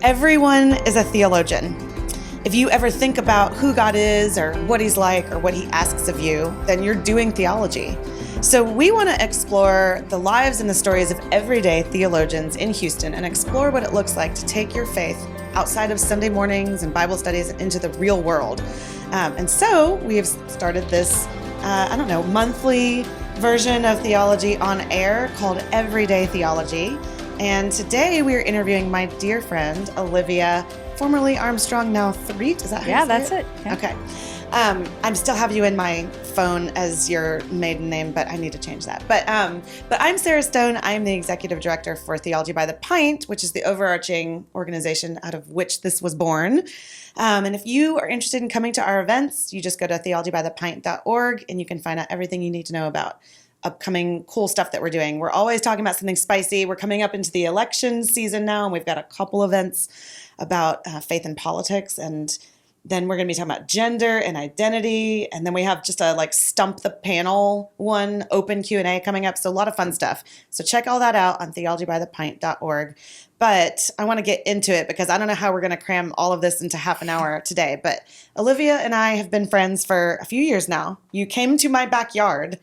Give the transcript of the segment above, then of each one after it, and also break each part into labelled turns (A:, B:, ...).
A: Everyone is a theologian. If you ever think about who God is or what he's like or what he asks of you, then you're doing theology. So we want to explore the lives and the stories of everyday theologians in Houston and explore what it looks like to take your faith outside of Sunday mornings and Bible studies and into the real world. And so we have started this, monthly version of theology on air called Everyday Theology. And today we are interviewing my dear friend, Olivia, formerly Armstrong, now Threatt. Is that how you say
B: that's it. Yeah.
A: Okay. I still have you in my phone as your maiden name, but I need to change that. But I'm Sarah Stone. I'm the executive director for Theology by the Pint, which is the overarching organization out of which this was born. And if you are interested in coming to our events, you just go to theologybythepint.org and you can find out everything you need to know about upcoming cool stuff that we're doing. We're always talking about something spicy. We're coming up into the election season now, and we've got a couple events about faith and politics, and then we're going to be talking about gender and identity, and then we have just a stump the panel one open Q&A coming up, so a lot of fun stuff. So check all that out on theologybythepint.org. But I want to get into it because I don't know how we're going to cram all of this into half an hour today, but Olivia and I have been friends for a few years now. You came to my backyard.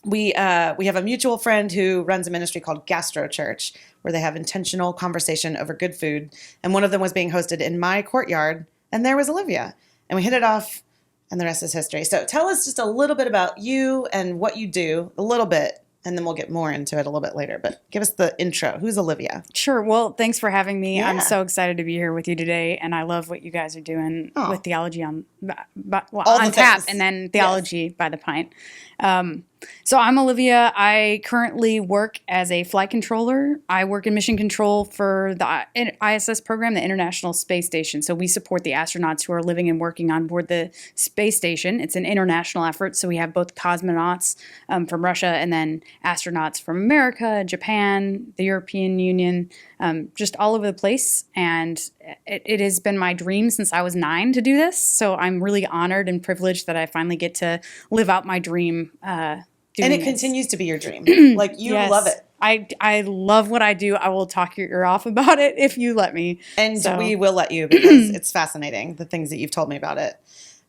A: We have a mutual friend who runs a ministry called Gastro Church, where they have intentional conversation over good food. And one of them was being hosted in my courtyard, and there was Olivia. And we hit it off, and the rest is history. So tell us just a little bit about you and what you do, a little bit, and then we'll get more into it a little bit later. But give us the intro. Who's Olivia?
B: Sure. Well, thanks for having me.
A: Yeah.
B: I'm so excited to be here with you today, and I love what you guys are doing with theology on tap, and then Theology by the Pint. So I'm Olivia. I currently work as a flight controller. I work in mission control for the ISS program, the International Space Station. So we support the astronauts who are living and working on board the space station. It's an international effort. So we have both cosmonauts from Russia and then astronauts from America, Japan, the European Union, just all over the place. And it has been my dream since I was 9 to do this. So I'm really honored and privileged that I finally get to live out my dream.
A: And it continues to be your dream. You
B: Yes.
A: love it.
B: I love what I do. I will talk your ear off about it if you let me.
A: And we will let you because it's fascinating, the things that you've told me about it.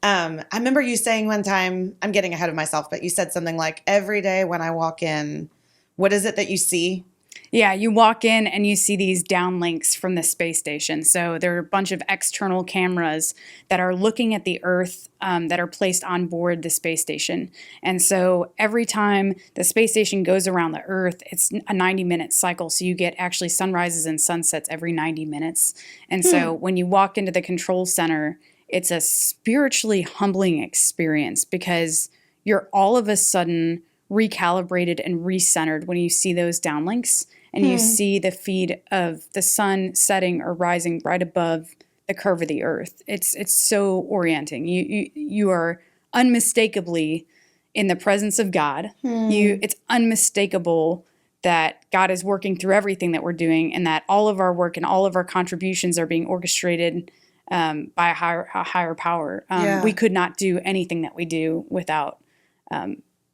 A: I remember you saying one time, I'm getting ahead of myself, but you said something like, every day when I walk in, what is it that you see?
B: Yeah, you walk in and you see these downlinks from the space station. So there are a bunch of external cameras that are looking at the Earth that are placed on board the space station. And so every time the space station goes around the Earth, it's a 90-minute cycle. So you get actually sunrises and sunsets every 90 minutes. And so when you walk into the control center, it's a spiritually humbling experience because you're all of a sudden recalibrated and recentered when you see those downlinks and you see the feed of the sun setting or rising right above the curve of the Earth. It's so orienting. You are unmistakably in the presence of God. It's unmistakable that God is working through everything that we're doing and that all of our work and all of our contributions are being orchestrated by a higher power. We could not do anything that we do without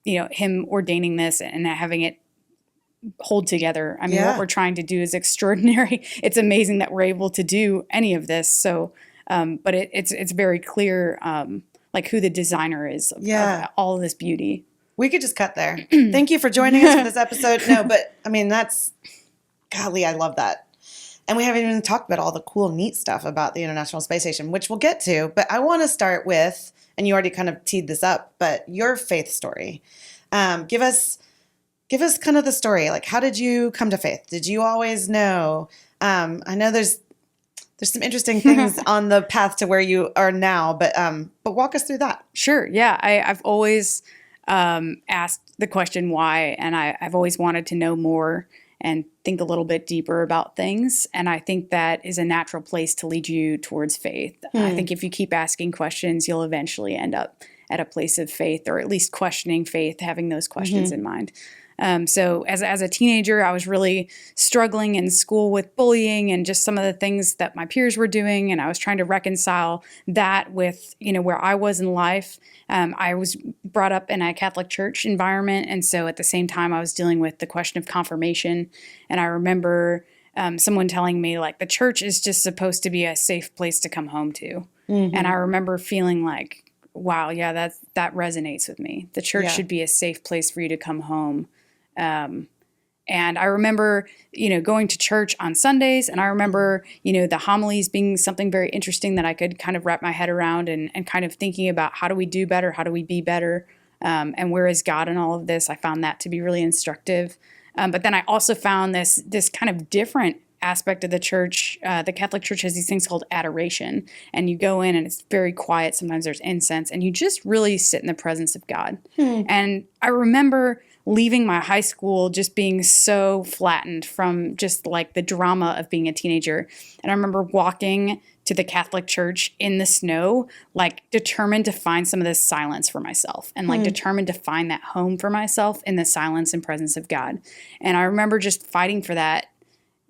B: him ordaining this and having it hold together. I mean, what we're trying to do is extraordinary. It's amazing that we're able to do any of this. So, but it's very clear, who the designer is of all of this beauty.
A: We could just cut there. Thank you for joining us for this episode. No, but I mean, golly, I love that. And we haven't even talked about all the cool, neat stuff about the International Space Station, which we'll get to. But I want to start with, and you already kind of teed this up, but your faith story. Give us kind of the story. How did you come to faith? Did you always know? I know there's some interesting things on the path to where you are now, but walk us through that.
B: Sure. Yeah. I've always asked the question why, and I've always wanted to know more and think a little bit deeper about things. And I think that is a natural place to lead you towards faith. I think if you keep asking questions, you'll eventually end up at a place of faith, or at least questioning faith, having those questions in mind. So as a teenager, I was really struggling in school with bullying and just some of the things that my peers were doing. And I was trying to reconcile that with, where I was in life. I was brought up in a Catholic church environment. And so at the same time, I was dealing with the question of confirmation. And I remember someone telling me like the church is just supposed to be a safe place to come home to. And I remember feeling like, wow, yeah, that resonates with me. The church should be a safe place for you to come home. And I remember, going to church on Sundays, and I remember, the homilies being something very interesting that I could kind of wrap my head around, and kind of thinking about how do we do better? How do we be better? And where is God in all of this? I found that to be really instructive. But then I also found this kind of different aspect of the church. The Catholic Church has these things called adoration, and you go in and it's very quiet. Sometimes there's incense, and you just really sit in the presence of God. And I remember leaving my high school just being so flattened from just like the drama of being a teenager. And I remember walking to the Catholic Church in the snow, like determined to find some of this silence for myself, and like determined to find that home for myself in the silence and presence of God. And I remember just fighting for that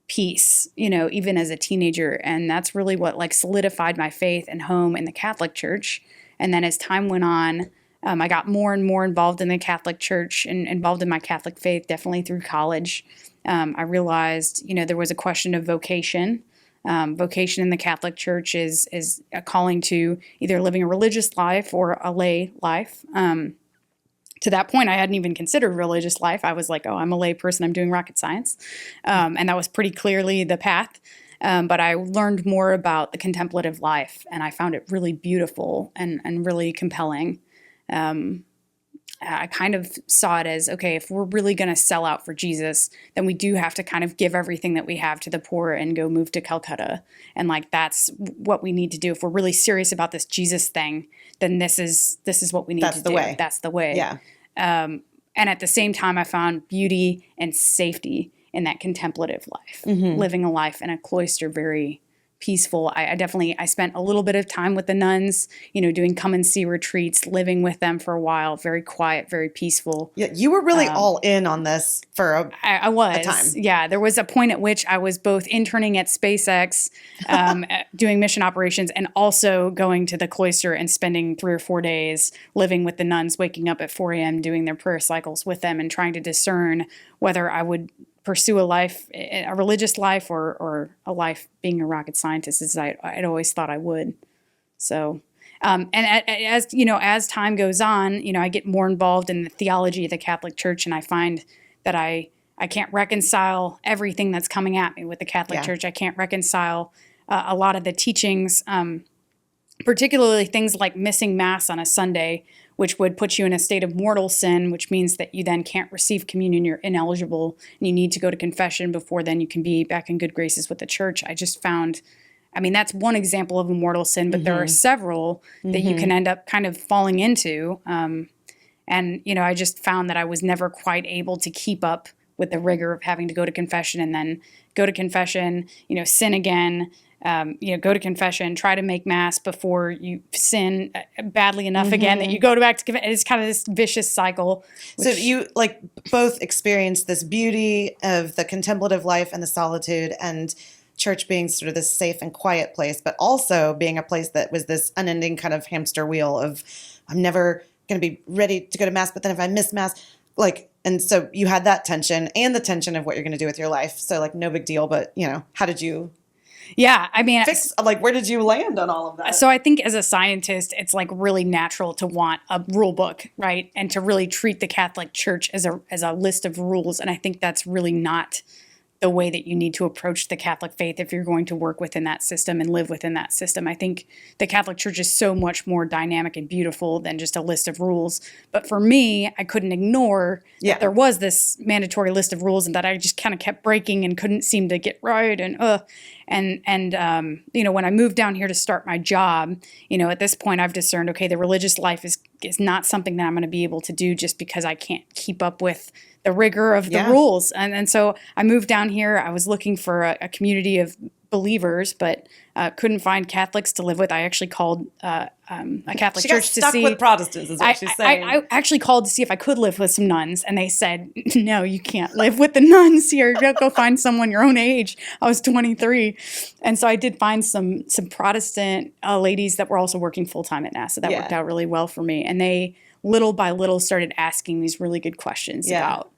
B: peace, even as a teenager. And that's really what like solidified my faith and home in the Catholic Church. And then as time went on, I got more and more involved in the Catholic Church and involved in my Catholic faith, definitely through college. I realized, there was a question of vocation. Vocation in the Catholic Church is a calling to either living a religious life or a lay life. To that point, I hadn't even considered religious life. I was like, oh, I'm a lay person. I'm doing rocket science. And that was pretty clearly the path. But I learned more about the contemplative life, and I found it really beautiful and really compelling. I kind of saw it as, okay, if we're really going to sell out for Jesus, then we do have to kind of give everything that we have to the poor and go move to Calcutta. And like, that's what we need to do. If we're really serious about this Jesus thing, then this is what we need to do.
A: That's the way.
B: That's the way.
A: Yeah.
B: And at the same time, I found beauty and safety in that contemplative life, living a life in a cloister, very peaceful. I spent a little bit of time with the nuns, doing come and see retreats, living with them for a while, very quiet, very peaceful.
A: Yeah, you were really all in on this for
B: I was.
A: a time.
B: Yeah, there was a point at which I was both interning at SpaceX, doing mission operations, and also going to the cloister and spending 3 or 4 days living with the nuns, waking up at 4 a.m., doing their prayer cycles with them, and trying to discern whether I would pursue a religious life or a life being a rocket scientist, as I'd always thought I would. So, as time goes on, I get more involved in the theology of the Catholic Church, and I find that I can't reconcile everything that's coming at me with the Catholic Church. I can't reconcile a lot of the teachings, particularly things like missing Mass on a Sunday, which would put you in a state of mortal sin, which means that you then can't receive communion, you're ineligible, and you need to go to confession before then you can be back in good graces with the church. I just found, that's one example of a mortal sin, but there are several that you can end up kind of falling into. I just found that I was never quite able to keep up with the rigor of having to go to confession and then go to confession, sin again, go to confession, try to make Mass before you sin badly enough again that you go back to confession. It's kind of this vicious cycle.
A: So you both experienced this beauty of the contemplative life and the solitude, and church being sort of this safe and quiet place, but also being a place that was this unending kind of hamster wheel of, I'm never going to be ready to go to Mass, but then if I miss Mass, and so you had that tension and the tension of what you're going to do with your life. So no big deal, but how did you...
B: Yeah,
A: where did you land on all of that?
B: So I think as a scientist, it's really natural to want a rule book, right? And to really treat the Catholic Church as a list of rules. And I think that's really not the way that you need to approach the Catholic faith if you're going to work within that system and live within that system. I think the Catholic Church is so much more dynamic and beautiful than just a list of rules. But for me, I couldn't ignore that there was this mandatory list of rules and that I just kind of kept breaking and couldn't seem to get right. And when I moved down here to start my job, at this point I've discerned, okay, the religious life is not something that I'm going to be able to do just because I can't keep up with the rigor of the rules. And so I moved down here. I was looking for a community of believers, but couldn't find Catholics to live with. I actually called a Catholic church to see.
A: She got stuck with Protestants, is what she's saying.
B: I actually called to see if I could live with some nuns, and they said, no, you can't live with the nuns here. Go find someone your own age. I was 23. And so I did find some Protestant ladies that were also working full-time at NASA. So that worked out really well for me. And they, little by little, started asking these really good questions about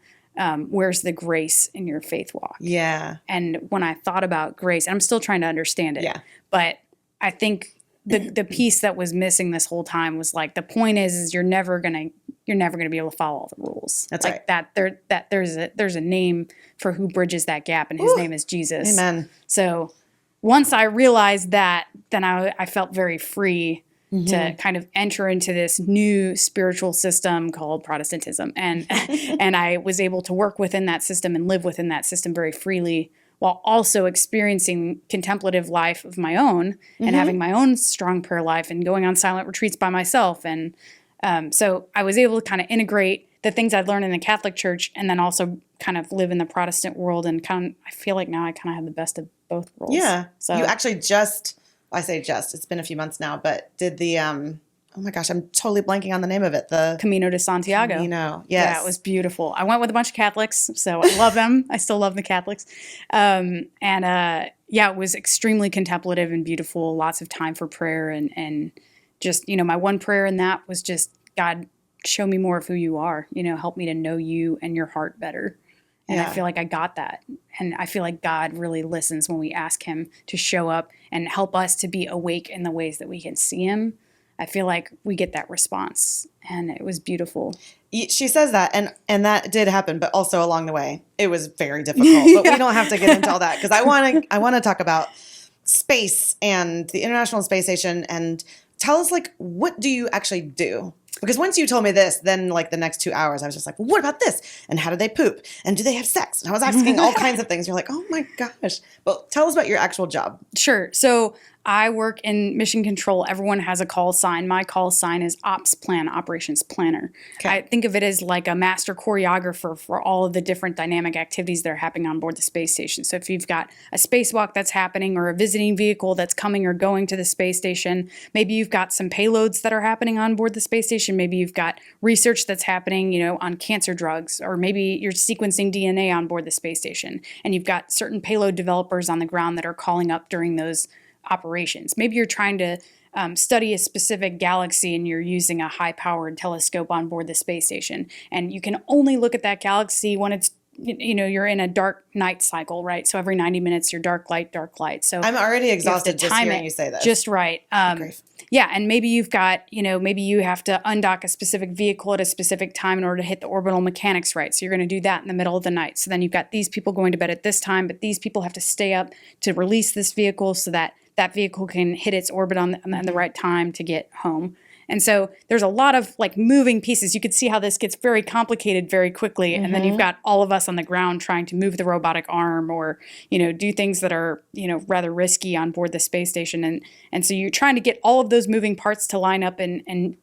B: where's the grace in your faith walk?
A: Yeah.
B: And when I thought about grace, and I'm still trying to understand it,
A: Yeah.
B: but I think the piece that was missing this whole time was like, the point is you're never gonna be able to follow all the rules.
A: That's
B: like
A: right.
B: there's a name for who bridges that gap, and his name is Jesus.
A: Amen.
B: So once I realized that, then I felt very free to kind of enter into this new spiritual system called Protestantism. And and I was able to work within that system and live within that system very freely, while also experiencing contemplative life of my own and having my own strong prayer life and going on silent retreats by myself. And so I was able to kind of integrate the things I'd learned in the Catholic Church and then also kind of live in the Protestant world. And I feel like now I kind of have the best of both worlds.
A: Yeah.
B: So
A: You actually it's been a few months now, but did the, oh my gosh, I'm totally blanking on the name of it. The
B: Camino de Santiago.
A: Camino. Yes.
B: Yeah, it was beautiful. I went with a bunch of Catholics, so I love them. I still love the Catholics. It was extremely contemplative and beautiful. Lots of time for prayer and just, my one prayer in that was just, God, show me more of who you are. Help me to know you and your heart better. And I feel like I got that. And I feel like God really listens when we ask him to show up and help us to be awake in the ways that we can see him. I feel like we get that response, and it was beautiful.
A: She says that, and that did happen, but also along the way, it was very difficult. But we don't have to get into all that, because I want to talk about space and the International Space Station, and tell us, like, what do you actually do? Because once you told me this, then like the next 2 hours, I was just like, well, what about this? And how do they poop? And do they have sex? And I was asking all kinds of things. You're like, oh my gosh. Well, tell us about your actual job.
B: Sure. So I work in mission control. Everyone has a call sign. My call sign is Ops Plan, Operations Planner.
A: Okay.
B: I think of it as like a master choreographer for all of the different dynamic activities that are happening on board the space station. So if you've got a spacewalk that's happening or a visiting vehicle that's coming or going to the space station, maybe you've got some payloads that are happening on board the space station. Maybe you've got research that's happening, on cancer drugs, or maybe you're sequencing DNA on board the space station, and you've got certain payload developers on the ground that are calling up during those operations. Maybe you're trying to study a specific galaxy and you're using a high-powered telescope on board the space station, and you can only look at that galaxy when it's you're in a dark night cycle, right? So every 90 minutes you're dark light. So
A: I'm already exhausted just hearing you say this.
B: Just right. Yeah, and maybe you've got, maybe you have to undock a specific vehicle at a specific time in order to hit the orbital mechanics right. So you're going to do that in the middle of the night. So then you've got these people going to bed at this time, but these people have to stay up to release this vehicle so that that vehicle can hit its orbit on the right time to get home. And so there's a lot of like moving pieces. You could see how this gets very complicated very quickly. And then you've got all of us on the ground trying to move the robotic arm or, do things that are, rather risky on board the space station. And so you're trying to get all of those moving parts to line up and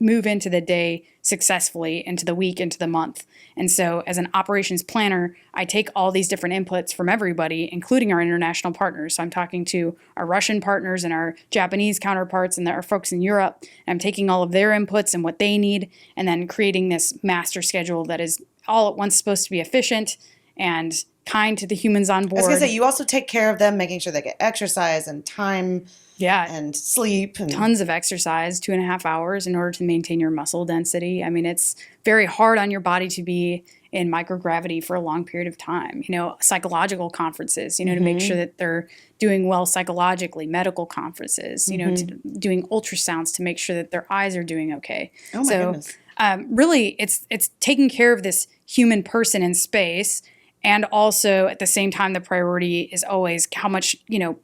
B: move into the day successfully, into the week, into the month. And so as an operations planner, I take all these different inputs from everybody, including our international partners. So I'm talking to our Russian partners and our Japanese counterparts and our folks in Europe. And I'm taking all of their inputs and what they need, and then creating this master schedule that is all at once supposed to be efficient and kind to the humans on board.
A: I was going to say, you also take care of them, making sure they get exercise and time.
B: Yeah.
A: And sleep. And
B: tons of exercise, 2.5 hours in order to maintain your muscle density. I mean, it's very hard on your body to be in microgravity for a long period of time. Psychological conferences, to make sure that they're doing well psychologically, medical conferences, doing ultrasounds to make sure that their eyes are doing okay.
A: Oh my goodness.
B: Really, it's taking care of this human person in space. And also, at the same time, the priority is always how much,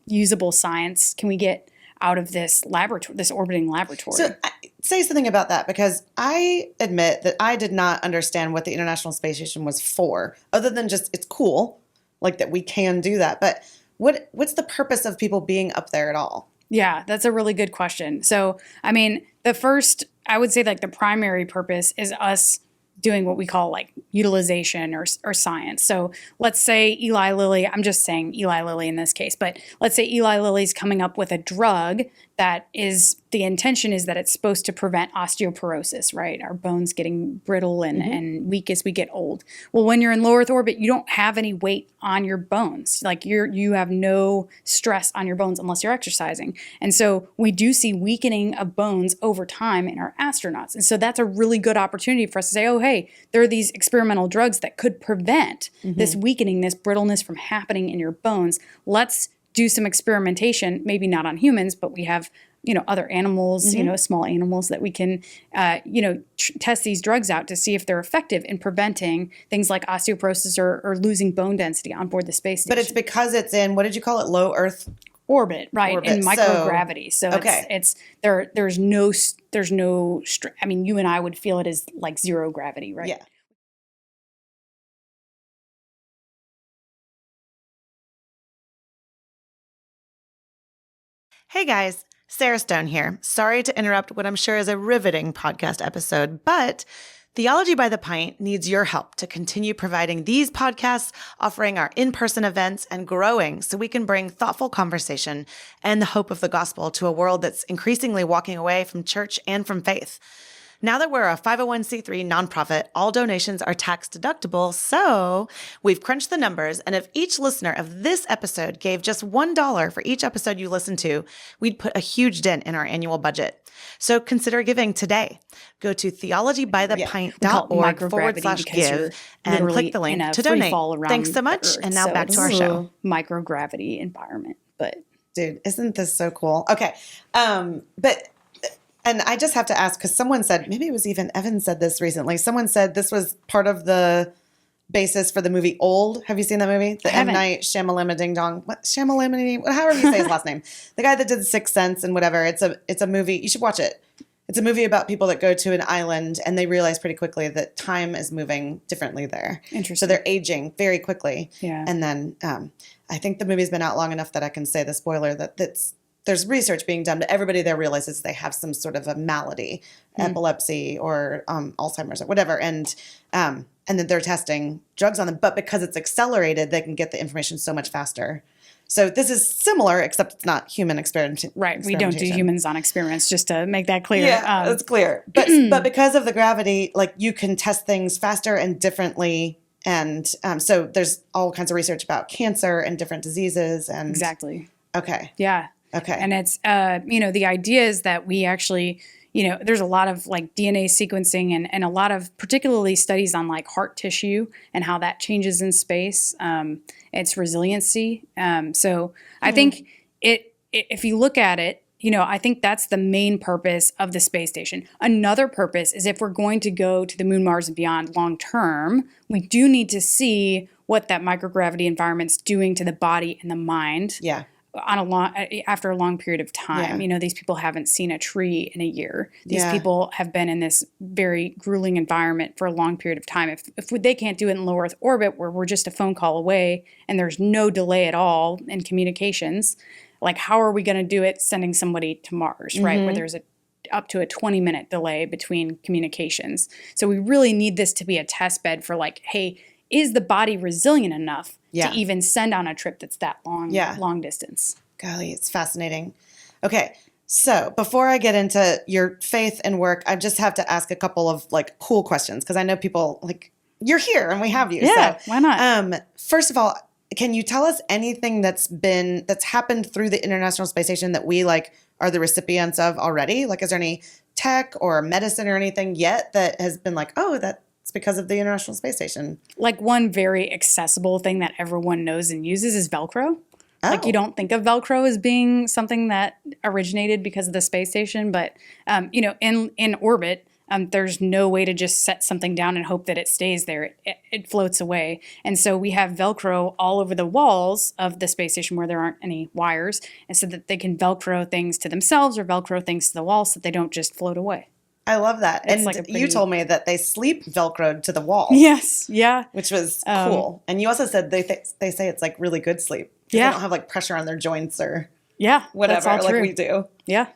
B: usable science can we get out of this laboratory, this orbiting laboratory.
A: So say something about that, because I admit that I did not understand what the International Space Station was for, other than just it's cool, like that we can do that. But what's the purpose of people being up there at all?
B: Yeah, that's a really good question. So, I mean, I would say like the primary purpose is us doing what we call like utilization or science. So let's say Eli Lilly, I'm just saying Eli Lilly in this case, but let's say Eli Lilly's coming up with a drug that is, the intention is that it's supposed to prevent osteoporosis, right? Our bones getting brittle and weak as we get old. Well, when you're in low Earth orbit, you don't have any weight on your bones. Like you have no stress on your bones unless you're exercising. And so we do see weakening of bones over time in our astronauts. And so that's a really good opportunity for us to say, oh, hey, there are these experimental drugs that could prevent this weakening, this brittleness from happening in your bones. Let's do some experimentation, maybe not on humans, but we have, other animals, small animals that we can, test these drugs out to see if they're effective in preventing things like osteoporosis or losing bone density on board the space station.
A: But it's because it's in, what did you call it? Low Earth
B: orbit, right?
A: Orbit.
B: In microgravity. So
A: okay.
B: There's no, I mean, you and I would feel it as like zero gravity, right?
A: Yeah. Hey guys, Sarah Stone here. Sorry to interrupt what I'm sure is a riveting podcast episode, but Theology by the Pint needs your help to continue providing these podcasts, offering our in-person events, and growing so we can bring thoughtful conversation and the hope of the gospel to a world that's increasingly walking away from church and from faith. Now that we're a 501c3 nonprofit, all donations are tax deductible, so we've crunched the numbers, and if each listener of this episode gave just $1 for each episode you listen to, we'd put a huge dent in our annual budget. So consider giving today. Go to theologybythepint.org/give and click the link to donate. Thanks so much, and now back to our show.
B: Microgravity environment, but
A: dude, isn't this so cool? Okay, and I just have to ask, because someone said, maybe it was even Evan said this recently. Someone said this was part of the basis for the movie Old. Have you seen that movie? The M. Night Shyamalan Ding Dong. What? Shyamalan, however you say his last name. The guy that did Sixth Sense and whatever. It's a movie. You should watch it. It's a movie about people that go to an island and they realize pretty quickly that time is moving differently there.
B: Interesting.
A: So they're aging very quickly.
B: Yeah.
A: And then I think the movie's been out long enough that I can say the spoiler that there's research being done, but everybody there realizes they have some sort of a malady, epilepsy or Alzheimer's or whatever, and then they're testing drugs on them. But because it's accelerated, they can get the information so much faster. So this is similar, except it's not human experiment.
B: Right, we don't do humans on experiments, just to make that clear.
A: Yeah, that's clear. But because of the gravity, like you can test things faster and differently. And so there's all kinds of research about cancer and different diseases. And
B: exactly.
A: Okay.
B: Yeah.
A: Okay.
B: And it's, the idea is that we actually, there's a lot of like DNA sequencing and a lot of particularly studies on like heart tissue and how that changes in space, its resiliency. So I think if you look at it, I think that's the main purpose of the space station. Another purpose is if we're going to go to the moon, Mars, and beyond long term, we do need to see what that microgravity environment's doing to the body and the mind.
A: Yeah.
B: After a long period of time.
A: Yeah.
B: These people haven't seen a tree in a year. These
A: Yeah.
B: people have been in this very grueling environment for a long period of time. If they can't do it in low Earth orbit, where we're just a phone call away and there's no delay at all in communications, like how are we going to do it sending somebody to Mars, right? Where there's up to a 20-minute delay between communications. So we really need this to be a test bed for like, hey, is the body resilient enough to even send on a trip that's that long distance?
A: Golly, it's fascinating. Okay, so before I get into your faith and work, I just have to ask a couple of like cool questions because I know people like you're here and we have you.
B: Yeah,
A: so,
B: why not?
A: First of all, can you tell us anything that's happened through the International Space Station that we like are the recipients of already? Like, is there any tech or medicine or anything yet that has been like, oh, that's because of the International Space Station?
B: Like one very accessible thing that everyone knows and uses is Velcro.
A: Oh.
B: Like you don't think of Velcro as being something that originated because of the space station, but in orbit, there's no way to just set something down and hope that it stays there. It floats away. And so we have Velcro all over the walls of the space station where there aren't any wires, and so that they can Velcro things to themselves or Velcro things to the wall so that they don't just float away.
A: I love that.
B: It's
A: and
B: like
A: you told me that they sleep Velcroed to the wall.
B: Yes. Yeah.
A: Which was cool. And you also said they say it's like really good sleep.
B: Yeah.
A: They don't have like pressure on their joints or whatever
B: that's all
A: like
B: true.
A: we do.
B: Yeah.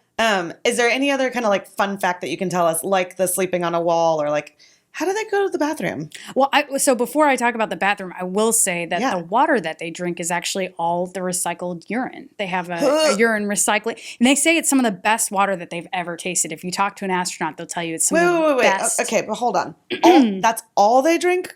A: Is there any other kind of like fun fact that you can tell us, like the sleeping on a wall or like How do they go to the bathroom?
B: Well, so before I talk about the bathroom, I will say that
A: Yeah.
B: the water that they drink is actually all the recycled urine. They have a urine recycling, and they say it's some of the best water that they've ever tasted. If you talk to an astronaut, they'll tell you it's some of the
A: Wait.
B: best.
A: Okay, but hold on. That's all they drink?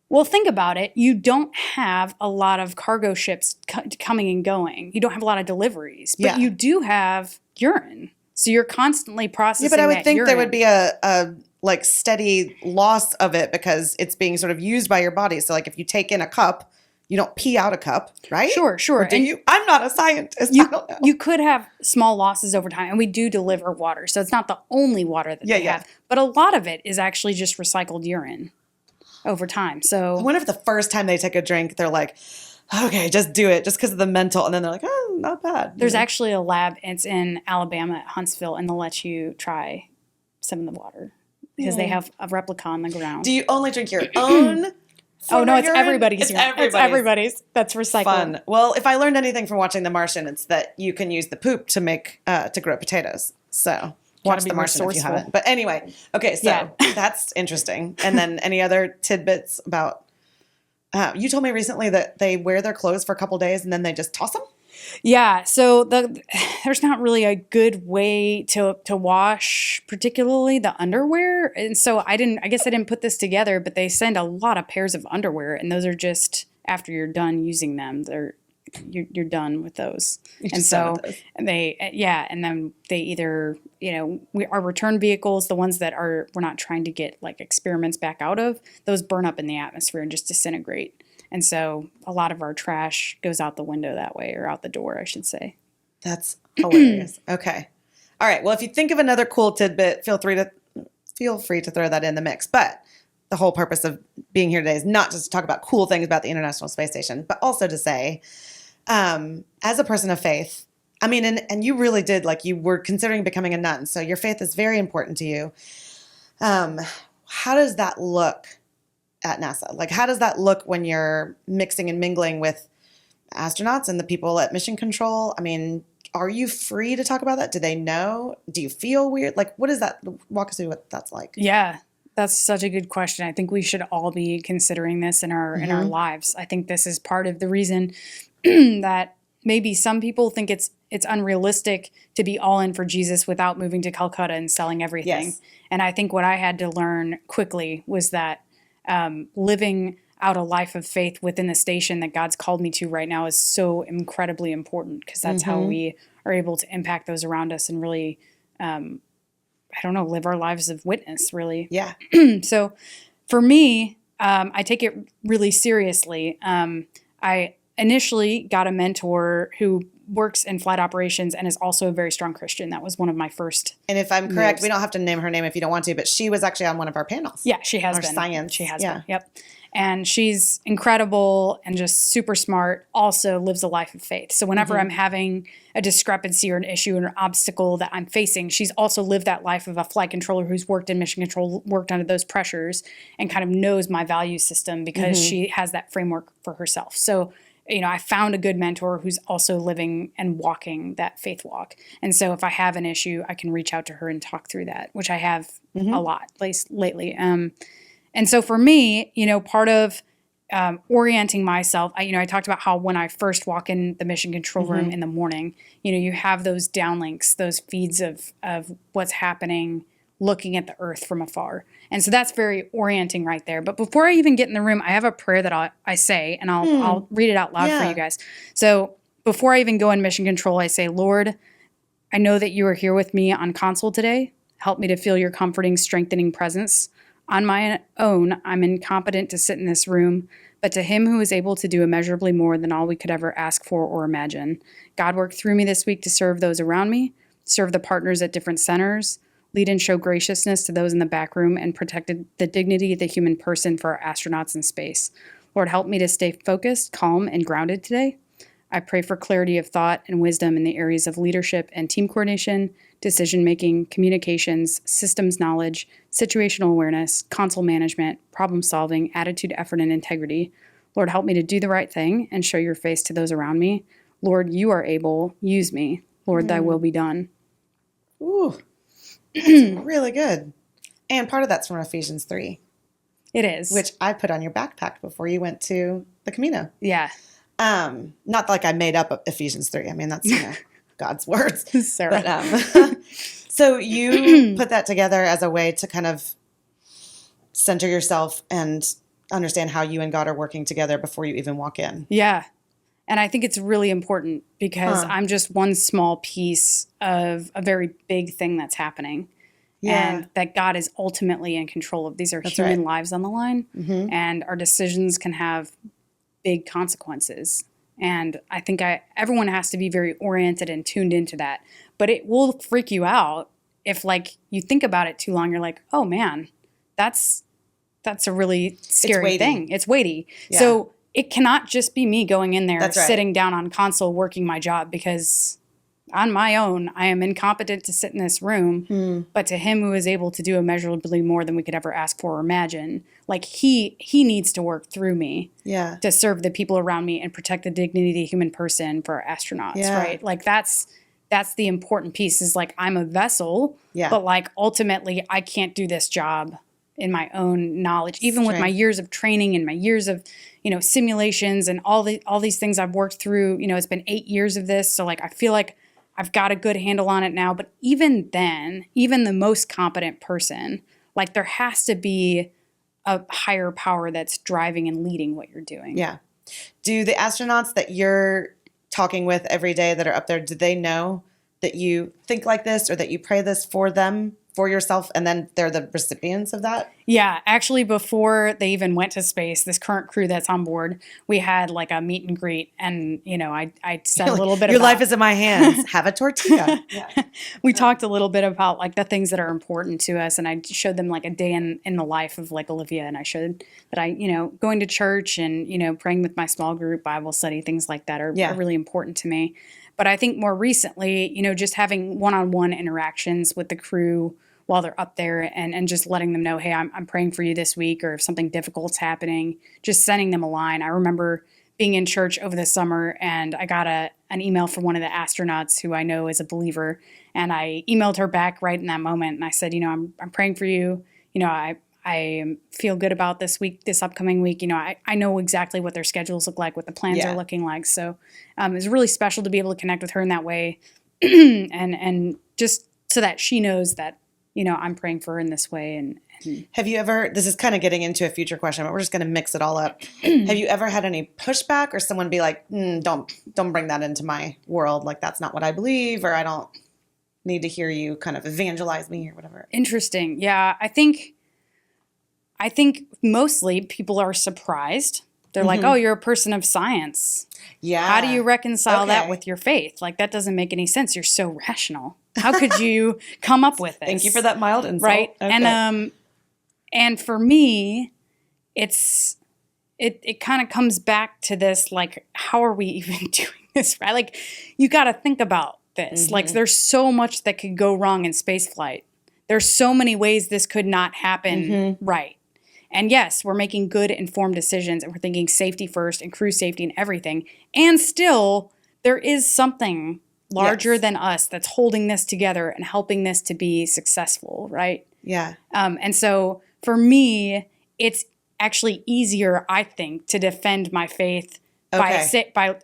B: Well, think about it. You don't have a lot of cargo ships coming and going. You don't have a lot of deliveries, but
A: Yeah.
B: you do have urine. So you're constantly processing.
A: Yeah, but I would
B: that
A: think there
B: urine.
A: would be a like steady loss of it because it's being sort of used by your body. So like if you take in a cup, you don't pee out a cup, right?
B: Sure.
A: Or do
B: And
A: you? I'm not a scientist.
B: You,
A: I don't know.
B: you could have small losses over time, and we do deliver water. So it's not the only water that they have. But a lot of it is actually just recycled urine over time.
A: I
B: So
A: wonder if the first time they take a drink, they're like, okay, just do it, just because of the mental. And then they're like, oh, not bad.
B: there's actually a lab. It's in Alabama at Huntsville, and they'll let you try some of the water because they have a replica on the ground.
A: Do you only drink your own?
B: Oh, no, it's
A: urine?
B: everybody's urine. It's everybody's. That's recycled.
A: Fun. Well, if I learned anything from watching The Martian, it's that you can use the poop to make to grow potatoes. So watch
B: be
A: The Martian if you
B: resourceful.
A: haven't. But anyway, okay, so
B: Yeah.
A: that's interesting. And then any other tidbits about? You told me recently that they wear their clothes for a couple days and then they just toss them.
B: Yeah, so there's not really a good way to wash, particularly the underwear, and so I guess I didn't put this together, but they send a lot of pairs of underwear, and those are just after you're done using them, you're done with those, and so and then they either our return vehicles, the ones that we're not trying to get like experiments back out of, those burn up in the atmosphere and just disintegrate. And so a lot of our trash goes out the window that way, or out the door, I should say.
A: That's hilarious. Okay. All right. Well, if you think of another cool tidbit, feel free to throw that in the mix. But the whole purpose of being here today is not just to talk about cool things about the International Space Station, but also to say, as a person of faith, I mean, and you really did, like, you were considering becoming a nun, so your faith is very important to you. How does that look at NASA? Like, how does that look when you're mixing and mingling with astronauts and the people at Mission Control? I mean, are you free to talk about that? Do they know? Do you feel weird? Like, what is that? Walk us through what that's like.
B: Yeah, that's such a good question. I think we should all be considering this in our lives. I think this is part of the reason that maybe some people think it's unrealistic to be all in for Jesus without moving to Calcutta and selling everything.
A: Yes.
B: And I think what I had to learn quickly was that living out a life of faith within the station that God's called me to right now is so incredibly important, because that's how we are able to impact those around us and really, live our lives of witness, really.
A: Yeah.
B: So for me, I take it really seriously. I initially got a mentor who works in flight operations and is also a very strong Christian. That was one of my first.
A: And if I'm correct,
B: moves.
A: we don't have to name her name if you don't want to, but she was actually on one of our panels.
B: Yeah, she has
A: Our
B: been.
A: science.
B: She has
A: Yeah.
B: been. Yep. And she's incredible and just super smart, also lives a life of faith. So whenever I'm having a discrepancy or an issue or an obstacle that I'm facing, she's also lived that life of a flight controller who's worked in mission control, worked under those pressures, and kind of knows my value system because she has that framework for herself. So I found a good mentor who's also living and walking that faith walk. And so if I have an issue, I can reach out to her and talk through that, which I have a lot, at least lately. And so for me, part of orienting myself, I talked about how when I first walk in the mission control room in the morning, you have those downlinks, those feeds of what's happening, looking at the earth from afar. And so that's very orienting right there. But before I even get in the room, I have a prayer that I say, and I'll read it out loud for you guys. So before I even go in mission control, I say, Lord, I know that you are here with me on console today. Help me to feel your comforting, strengthening presence. On my own, I'm incompetent to sit in this room, but to him who is able to do immeasurably more than all we could ever ask for or imagine. God worked through me this week to serve those around me, serve the partners at different centers, lead and show graciousness to those in the back room, and protected the dignity of the human person for our astronauts in space. Lord, help me to stay focused, calm, and grounded today. I pray for clarity of thought and wisdom in the areas of leadership and team coordination, decision-making, communications, systems knowledge, situational awareness, console management, problem-solving, attitude, effort, and integrity. Lord, help me to do the right thing and show your face to those around me. Lord, you are able. Use me. Lord, thy will be done.
A: Ooh, that's really good. And part of that's from Ephesians 3,
B: It is.
A: which I put on your backpack before you went to the Camino.
B: Yeah.
A: Not like I made up Ephesians 3. I mean, that's, God's words.
B: Sarah.
A: But, so you put that together as a way to kind of center yourself and understand how you and God are working together before you even walk in.
B: Yeah. And I think it's really important because I'm just one small piece of a very big thing that's happening.
A: Yeah.
B: And that God is ultimately in control of. These are
A: That's
B: human
A: right.
B: lives on the line. And our decisions can have big consequences. And I think everyone has to be very oriented and tuned into that. But it will freak you out if, like, you think about it too long. You're like, oh man, that's a really scary
A: weighty.
B: thing. It's weighty.
A: Yeah.
B: So it cannot just be me going in there,
A: That's right.
B: sitting down on console, working my job, because on my own, I am incompetent to sit in this room. But to him who is able to do immeasurably more than we could ever ask for or imagine, like he needs to work through me
A: Yeah.
B: to serve the people around me and protect the dignity of the human person for our astronauts,
A: Yeah.
B: right? Like that's the important piece, is like I'm a vessel,
A: Yeah.
B: but like ultimately I can't do this job in my own knowledge, even with my
A: Strength.
B: years of training and my years of, simulations and all these things I've worked through. It's been 8 years of this. So like I feel like I've got a good handle on it now. But even then, even the most competent person, like there has to be a higher power that's driving and leading what you're doing.
A: Yeah. Do the astronauts that you're talking with every day that are up there, do they know that you think like this or that you pray this for them, for yourself, and then they're the recipients of that?
B: Yeah, actually, before they even went to space, this current crew that's on board, we had like a meet and greet, and I said a little bit
A: Your
B: about
A: life is in my hands. Have a tortilla. Yeah.
B: we talked a little bit about like the things that are important to us, and I showed them like a day in the life of like Olivia, and I showed that I going to church and praying with my small group, Bible study, things like that are really important to me. But I think more recently, just having one-on-one interactions with the crew while they're up there and just letting them know, hey, I'm praying for you this week, or if something difficult's happening, just sending them a line. I remember being in church over the summer, and I got an email from one of the astronauts who I know is a believer, and I emailed her back right in that moment, and I said, I'm praying for you. I feel good about this upcoming week. I know exactly what their schedules look like, what the plans are looking like. So it's really special to be able to connect with her in that way, and just so that she knows that I'm praying for her in this way. And
A: Have you ever, this is kind of getting into a future question, but we're just going to mix it all up. Have you ever had any pushback or someone be like, don't bring that into my world. Like, that's not what I believe, or I don't need to hear you kind of evangelize me or whatever.
B: Interesting. Yeah, I think mostly people are surprised. They're like, oh, you're a person of science.
A: Yeah.
B: How do you reconcile that with your faith? Like, that doesn't make any sense. You're so rational. How could you come up with this?
A: Thank you for that mild insult.
B: Right.
A: Okay.
B: And for me, it kind of comes back to this, like, how are we even doing this? Right. Like, you got to think about this. Like, there's so much that could go wrong in space flight. There's so many ways this could not happen right. And yes, we're making good, informed decisions, and we're thinking safety first and crew safety and everything. And still, there is something larger than us that's holding this together and helping this to be successful, right?
A: Yeah.
B: And so for me, it's actually easier, I think, to defend my faith by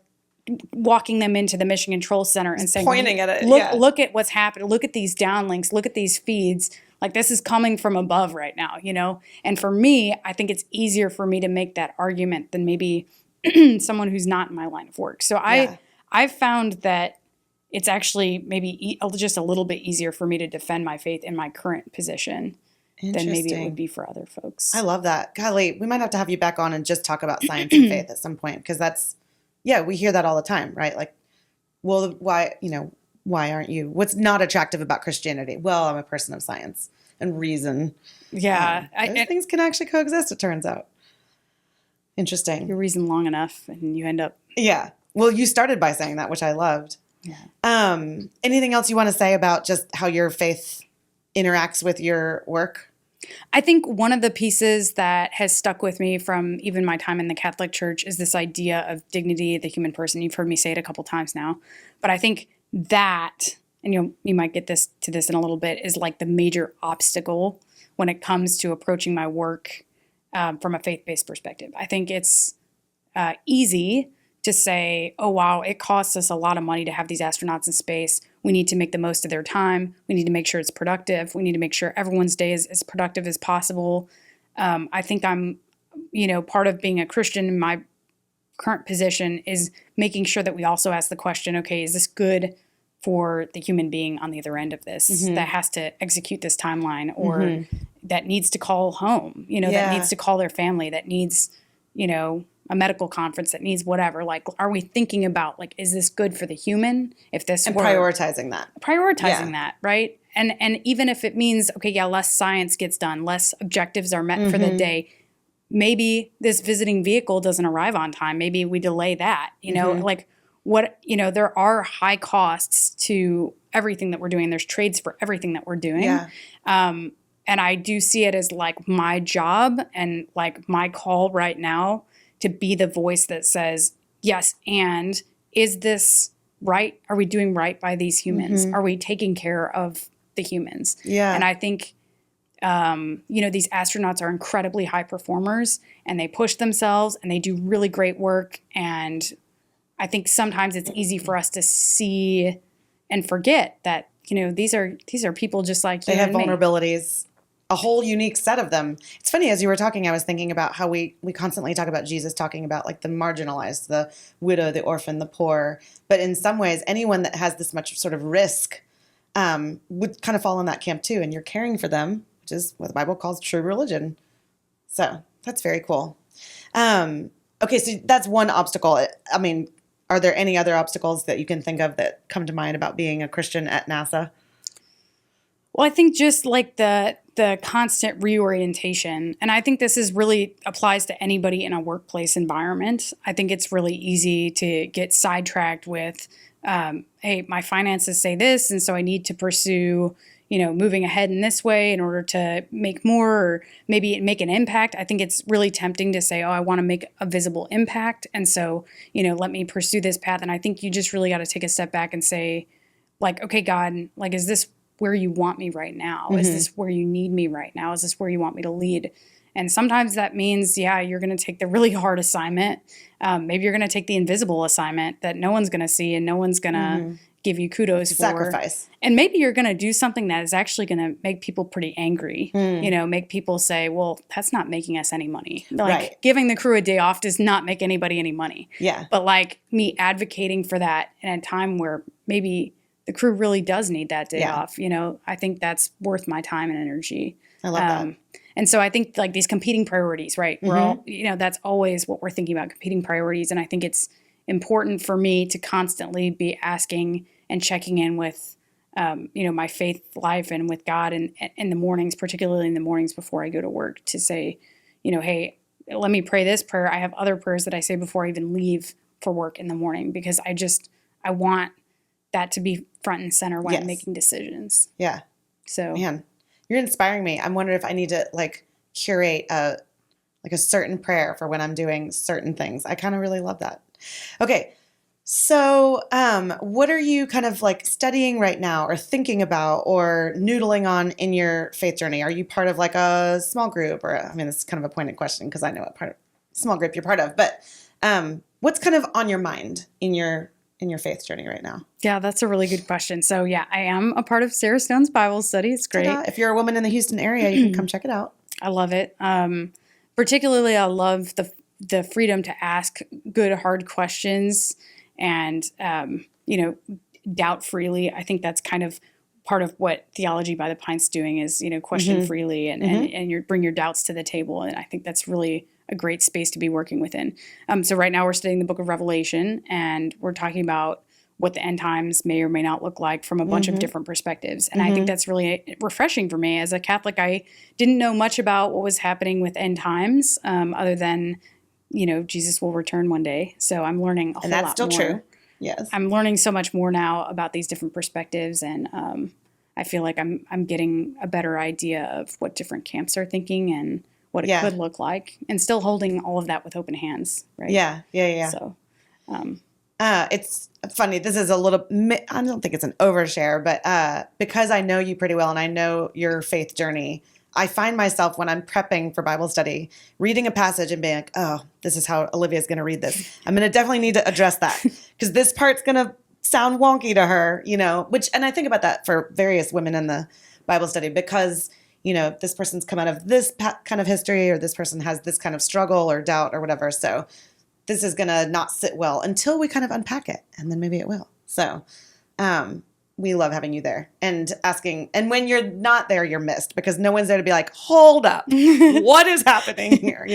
B: walking them into the Mission Control Center and saying,
A: pointing at it.
B: Look at what's happening. Look at these downlinks. Look at these feeds. Like, this is coming from above right now, And for me, I think it's easier for me to make that argument than maybe someone who's not in my line of work. So I've found that it's actually maybe just a little bit easier for me to defend my faith in my current position than maybe it would be for other folks.
A: I love that. Golly, we might have to have you back on and just talk about science and faith at some point, because we hear that all the time, right? Like, well, why aren't you? What's not attractive about Christianity? Well, I'm a person of science and reason.
B: Yeah.
A: Those things can actually coexist, it turns out. Interesting.
B: You reason long enough and you end up.
A: Yeah. Well, you started by saying that, which I loved. Yeah. Anything else you want to say about just how your faith interacts with your work?
B: I think one of the pieces that has stuck with me from even my time in the Catholic Church is this idea of dignity of the human person. You've heard me say it a couple times now, but I think that, and you might get to this in a little bit, is like the major obstacle when it comes to approaching my work from a faith-based perspective. I think it's easy to say, oh, wow, it costs us a lot of money to have these astronauts in space. We need to make the most of their time. We need to make sure it's productive. We need to make sure everyone's day is as productive as possible. I think I'm, part of being a Christian in my current position is making sure that we also ask the question, okay, is this good for the human being on the other end of this that has to execute this timeline or that needs to call home, that needs to call their family, that needs, a medical conference, that needs whatever. Like, are we thinking about, like, is this good for the human? If this
A: and
B: were
A: prioritizing that.
B: That, right? And even if it means, okay, yeah, less science gets done, less objectives are met for the day, maybe this visiting vehicle doesn't arrive on time. Maybe we delay that, like what, there are high costs to everything that we're doing. There's trades for everything that we're doing.
A: Yeah.
B: And I do see it as like my job and like my call right now to be the voice that says, yes, and is this right? Are we doing right by these humans? Are we taking care of the humans?
A: Yeah.
B: And I think, these astronauts are incredibly high performers and they push themselves and they do really great work. And I think sometimes it's easy for us to see and forget that, these are people just like you.
A: They have
B: and me.
A: vulnerabilities, a whole unique set of them. It's funny, as you were talking, I was thinking about how we constantly talk about Jesus talking about like the marginalized, the widow, the orphan, the poor. But in some ways, anyone that has this much sort of risk would kind of fall in that camp too. And you're caring for them, which is what the Bible calls true religion. So that's very cool. Okay, so that's one obstacle. I mean, are there any other obstacles that you can think of that come to mind about being a Christian at NASA?
B: Well, I think just like the constant reorientation, and I think this is really applies to anybody in a workplace environment. I think it's really easy to get sidetracked with, hey, my finances say this, and so I need to pursue, moving ahead in this way in order to make more or maybe make an impact. I think it's really tempting to say, oh, I want to make a visible impact, and so, let me pursue this path. And I think you just really got to take a step back and say, like, okay, God, like, is this where you want me right now? Is this where you need me right now? Is this where you want me to lead? And sometimes that means, yeah, you're going to take the really hard assignment. Maybe you're going to take the invisible assignment that no one's going to see and no one's going to give you kudos for.
A: Sacrifice.
B: And maybe you're going to do something that is actually going to make people pretty angry. Make people say, well, that's not making us any money. Like giving the crew a day off does not make anybody any money.
A: Yeah.
B: But like me advocating for that in a time where maybe the crew really does need that day off. I think that's worth my time and energy.
A: I love that.
B: And so I think like these competing priorities, right? We're all, that's always what we're thinking about, competing priorities. And I think it's important for me to constantly be asking and checking in with, my faith life and with God and in the mornings, particularly in the mornings before I go to work, to say, hey, let me pray this prayer. I have other prayers that I say before I even leave for work in the morning, because I want that to be front and center when I'm making decisions.
A: Yeah.
B: So,
A: man, you're inspiring me. I'm wondering if I need to like curate a certain prayer for when I'm doing certain things. I kind of really love that. Okay. So, what are you kind of like studying right now or thinking about or noodling on in your faith journey? Are you part of like a small group or, this is kind of a pointed question because I know what part of small group you're part of, but, what's kind of on your mind in your faith journey right now?
B: Yeah, that's a really good question. So yeah, I am a part of Sarah Stone's Bible study. It's great.
A: Ta-da. If you're a woman in the Houston area, you can come check it out.
B: I love it. Particularly, I love the freedom to ask good, hard questions and, doubt freely. I think that's kind of part of what Theology by the Pints doing is, question freely and you bring your doubts to the table. And I think that's really a great space to be working within. So right now we're studying the book of Revelation, and we're talking about what the end times may or may not look like from a bunch of different perspectives. And I think that's really refreshing for me. As a Catholic, I didn't know much about what was happening with end times, other than, Jesus will return one day. So I'm learning a whole lot more.
A: And that's still true. Yes.
B: I'm learning so much more now about these different perspectives, and I feel like I'm getting a better idea of what different camps are thinking and what it could look like, and still holding all of that with open hands, right?
A: Yeah.
B: So,
A: it's funny. This is a little, I don't think it's an overshare, but because I know you pretty well and I know your faith journey, I find myself when I'm prepping for Bible study, reading a passage and being like, oh, this is how Olivia's going to read this. I'm going to definitely need to address that because this part's going to sound wonky to her, and I think about that for various women in the Bible study because, this person's come out of this kind of history or this person has this kind of struggle or doubt or whatever. So this is going to not sit well until we kind of unpack it and then maybe it will. So, we love having you there and asking. And when you're not there, you're missed because no one's there to be like, hold up, what is happening here?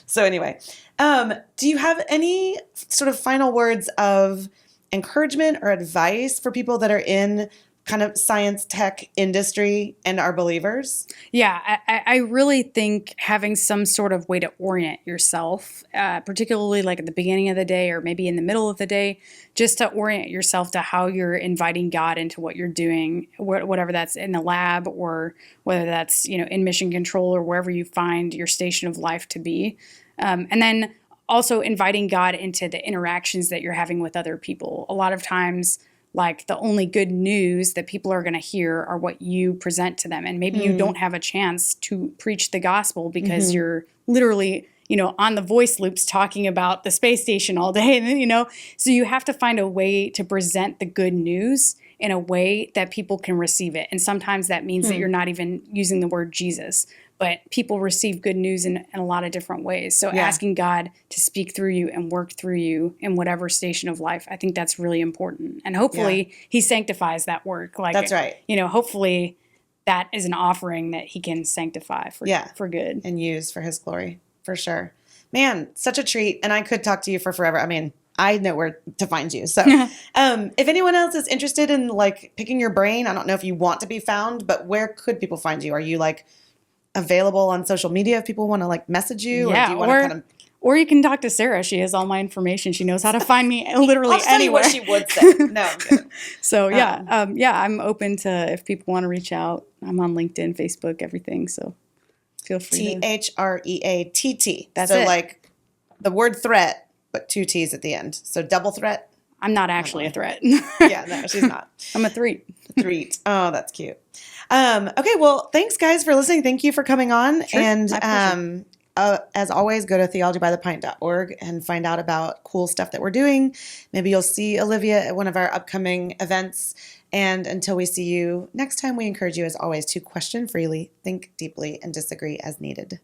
A: So anyway, do you have any sort of final words of encouragement or advice for people that are in kind of science tech industry and are believers?
B: Yeah, I really think having some sort of way to orient yourself, particularly like at the beginning of the day or maybe in the middle of the day, just to orient yourself to how you're inviting God into what you're doing, whatever that's in the lab or whether that's, in mission control or wherever you find your station of life to be. And then also inviting God into the interactions that you're having with other people. A lot of times, like the only good news that people are going to hear are what you present to them. And maybe you don't have a chance to preach the gospel because you're literally, on the voice loops talking about the space station all day, so you have to find a way to present the good news in a way that people can receive it. And sometimes that means that you're not even using the word Jesus, but people receive good news in a lot of different ways. So asking God to speak through you and work through you in whatever station of life, I think that's really important. And hopefully he sanctifies that work. Like,
A: that's right.
B: Hopefully that is an offering that he can sanctify for good.
A: And use for his glory, for sure. Man, such a treat. And I could talk to you for forever. I mean, I know where to find you. So if anyone else is interested in like picking your brain, I don't know if you want to be found, but where could people find you? Are you like available on social media if people want to like message you?
B: Yeah,
A: or do you want to kind of...
B: Or you can talk to Sarah. She has all my information. She knows how to find me literally
A: I'll
B: anywhere.
A: tell you what she would say. No, I'm kidding.
B: So I'm open to if people want to reach out. I'm on LinkedIn, Facebook, everything. So feel free.
A: Threatt.
B: That's
A: so
B: it.
A: Like the word threat, but 2 T's at the end. So double threat.
B: I'm not actually a threat.
A: Yeah, no, she's not.
B: I'm a Threatt.
A: Threatt. Oh, that's cute. Okay, well, thanks guys for listening. Thank you for coming on.
B: Sure,
A: And as always, go to theologybythepint.org and find out about cool stuff that we're doing. Maybe you'll see Olivia at one of our upcoming events. And until we see you next time, we encourage you, as always, to question freely, think deeply, and disagree as needed.